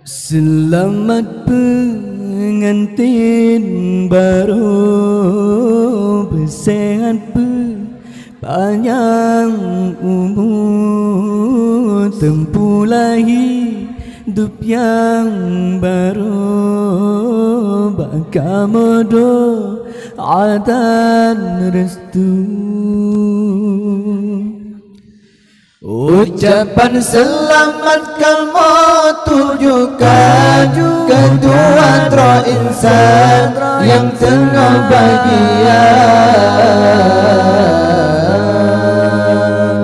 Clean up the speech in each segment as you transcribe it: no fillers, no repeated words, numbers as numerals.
Selamat pengantin baru, bersehat panjang umur, tempuhlah hidup yang baru, bakal doa dan restu. Ucapan selamat kamu tujukan kedua roh insan yang tengah bahagia.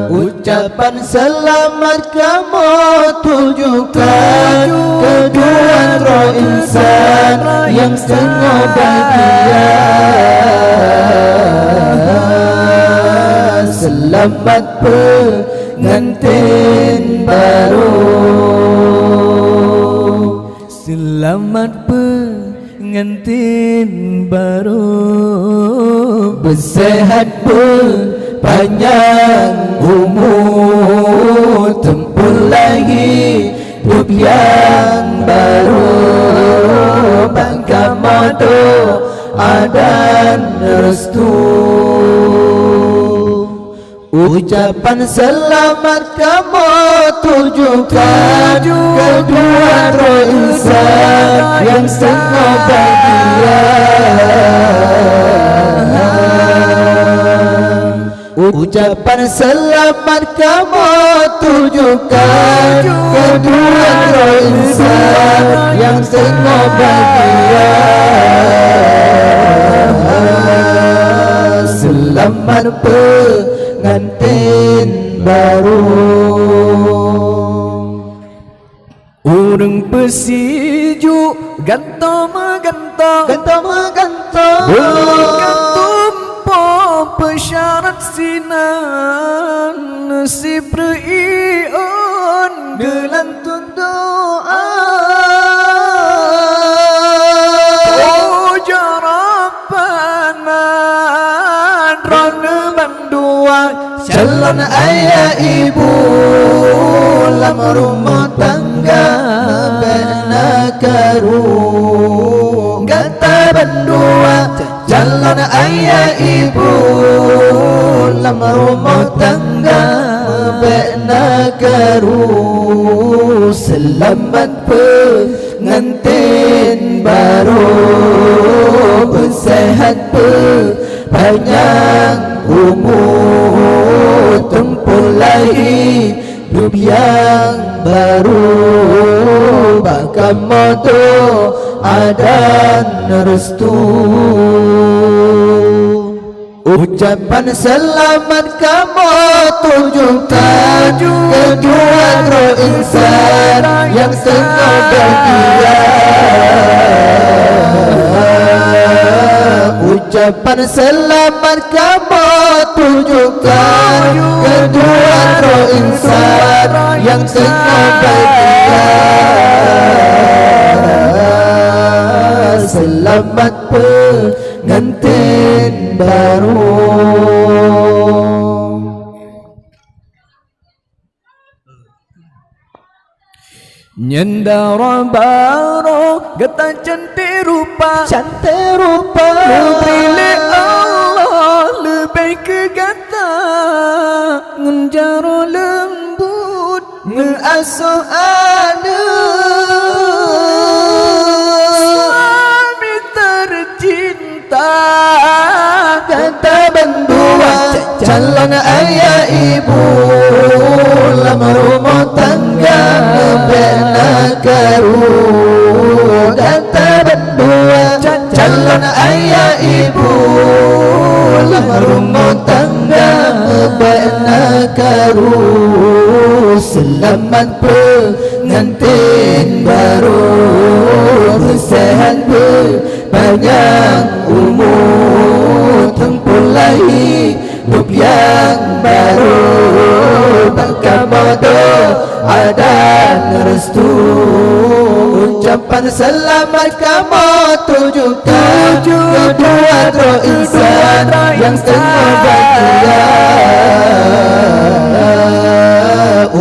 Ucapan selamat kamu tujukan kedua roh insan yang tengah bahagia. Selamat pengantin baru, selamat pengantin baru, bersehat panjang umur, tempuh lagi hidup yang baru, bangga madu dan restu. Ucapan selamat kamu tujukan kedua roh insan yang tengah bahagia. Ucapan selamat kamu tujukan kedua roh insan yang tengah bahagia. Selamat pengantin baru. Urang pesiju gantong-gantong, gantong-gantong, tumpo pesyarat sinan, nasib reiun gelantun doa. Oh jarapanan rana bandua, calon ayah ibu lam rumah tangga bena karu. Kata bandua calon ayah ibu lam rumah tangga bena karu. Selamat pengantin baru, bersehat panjang umur, tempuh lagi hidup yang baru, bakal madu dan restu. Ucapan selamat kamu tujukan kedua roh insan yang tengah bahagia. Ucapan selamat kamu tujukan kedua roh insan yang tengah bahagia. Selamat pengantin baru. Nyendara baru geta cantik rupa, Nubrile Allah lebih ke gata, ngenjaro lembut ngasuh suami tercinta. Kata bandua calon ayah ibu lam rumah tangga bena karu. Kata bandua calon ayah ibu lam rumah tangga bena karu. Selamat pengantin baru, bersehat panjang umur, tempuh lagi hidup yang baru, bakal madu dan restu. Ucapan selamat kamu tujukan kedua roh insan yang tengah bahagia.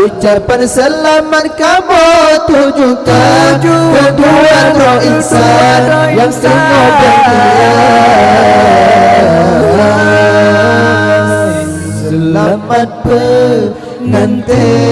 Ucapan selamat kamu tujukan kedua roh insan yang tengah berkian. Selamat pengantin